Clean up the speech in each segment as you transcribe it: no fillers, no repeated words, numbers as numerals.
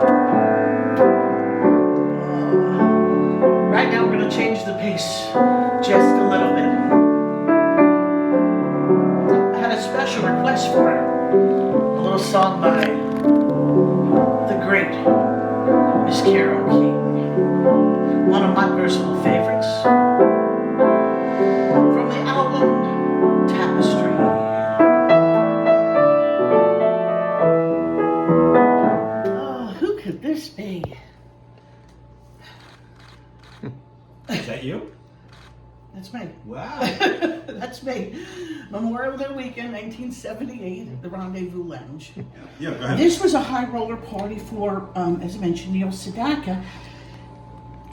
Right now we're going to change the pace just a little bit. I had a special request for her. A little song by the great Miss Carole King. One of my personal favorites. From the album Tapestry. Oh, who could this be? Is that you? That's me. Wow. That's me. Memorial Day weekend, 1978, the Rendezvous Lounge. Yeah, go ahead. This was a high roller party for, as I mentioned, Neil Sedaka.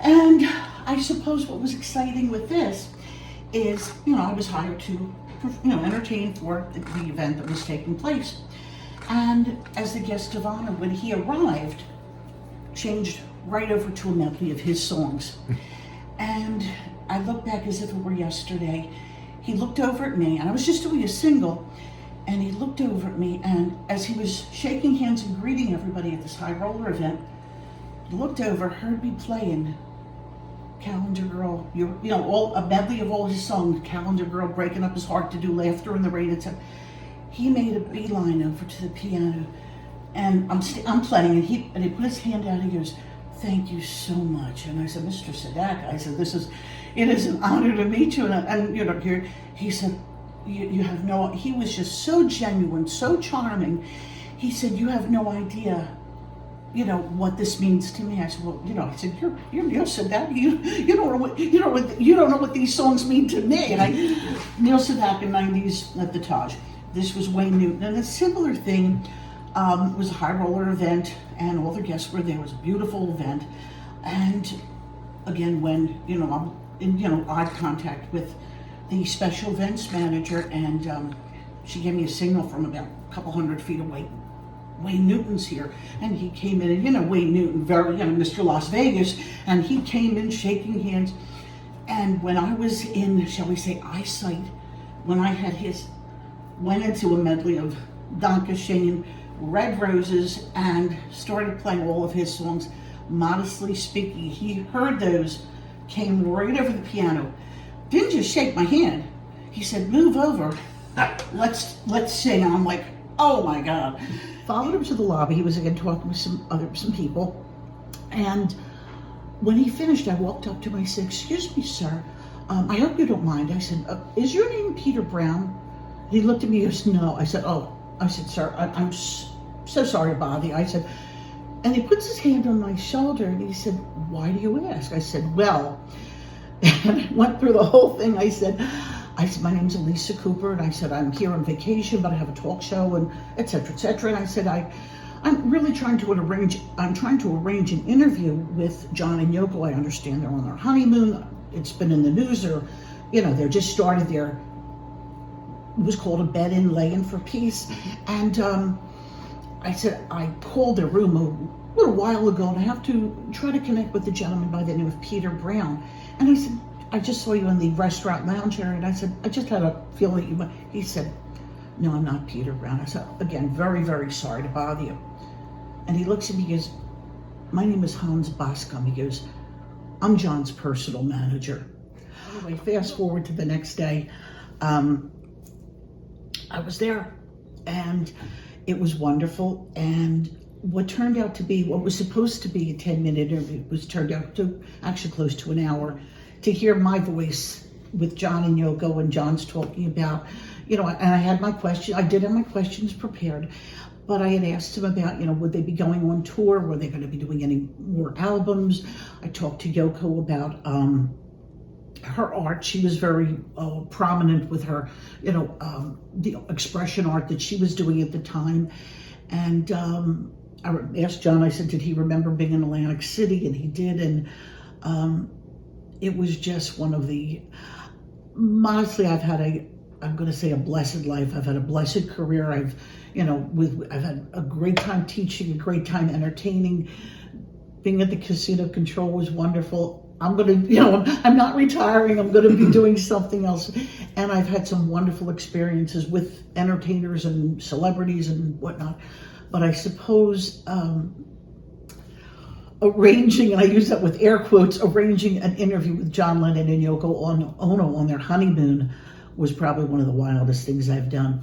And I suppose what was exciting with this is, I was hired to, entertain for the event that was taking place. And as the guest of honor, when he arrived, changed right over to a medley of his songs. And I look back as if it were yesterday. He looked over at me, and I was just doing a single, and he looked over at me, and as he was shaking hands and greeting everybody at this high roller event, he looked over, heard me playing Calendar Girl, all a medley of all his songs, Calendar Girl, Breaking Up His Heart to Do, Laughter in the Rain, etc. He made a beeline over to the piano, and I'm playing, and he put his hand out, and he goes, "Thank you so much." And I said, "Mr. Sedaka," I said, it is an honor to meet you. And here, he said, you have no, he was just so genuine, so charming. He said, "You have no idea, what this means to me." I said, "Well, I said, you're Neil Sedaka. You don't know what these songs mean to me." And Neil Sedaka, 90s at the Taj. This was Wayne Newton. And a similar thing, it was a high roller event, and all the guests were there. It was a beautiful event. And again, when, I'm in, eye contact with the special events manager, and she gave me a signal from about a couple hundred feet away. Wayne Newton's here. And he came in, and Wayne Newton, very, Mr. Las Vegas, and he came in shaking hands. And when I was in, shall we say, eyesight, when I had went into a medley of Danke Shane, Red Roses, and started playing all of his songs, modestly speaking, he heard those, came right over the piano, didn't just shake my hand. He said, "Move over, let's sing." And I'm like, oh my God. Followed him to the lobby. He was again talking with some people, and when he finished, I walked up to him. I said, "Excuse me, sir, I hope you don't mind." I said, "Is your name Peter Brown?" He looked at me and goes, "No." I said, "Oh." I said, "Sir, I'm so sorry to bother you." I said, and he puts his hand on my shoulder and he said, "Why do you ask?" I said, "Well," and I went through the whole thing. I said, "My name's Alisa Cooper," and I said, "I'm here on vacation, but I have a talk show," and et cetera, et cetera. And I said, I'm really trying to arrange an interview with John and Yoko. I understand they're on their honeymoon. It's been in the news, or, they're just started their, it was called A Bed In, Lay-In for Peace. And I said, I called their room a little while ago, and I have to try to connect with the gentleman by the name of Peter Brown. And I said, "I just saw you in the restaurant lounge area." And I said, "I just had a feeling that you." He said, "No, I'm not Peter Brown." I said, "Again, very, very sorry to bother you." And he looks at me, he goes, "My name is Hans Boscom." He goes, "I'm John's personal manager." Anyway, fast forward to the next day. I was there, and it was wonderful. And what turned out to be, what was supposed to be a 10-minute interview, turned out to actually close to an hour, to hear my voice with John and Yoko, and John's talking about, and I had my question. I did have my questions prepared, but I had asked him about, would they be going on tour? Were they going to be doing any more albums? I talked to Yoko about her art. She was very prominent with her, the expression art that she was doing at the time. And I asked John, I said, did he remember being in Atlantic City? And he did. And it was just one of the, honestly, I've had I'm going to say a blessed life. I've had a blessed career. I've had a great time teaching, a great time entertaining. Being at the Casino Control was wonderful. I'm going to, I'm not retiring. I'm going to be doing something else. And I've had some wonderful experiences with entertainers and celebrities and whatnot. But I suppose arranging, and I use that with air quotes, arranging an interview with John Lennon and Yoko Ono on their honeymoon was probably one of the wildest things I've done.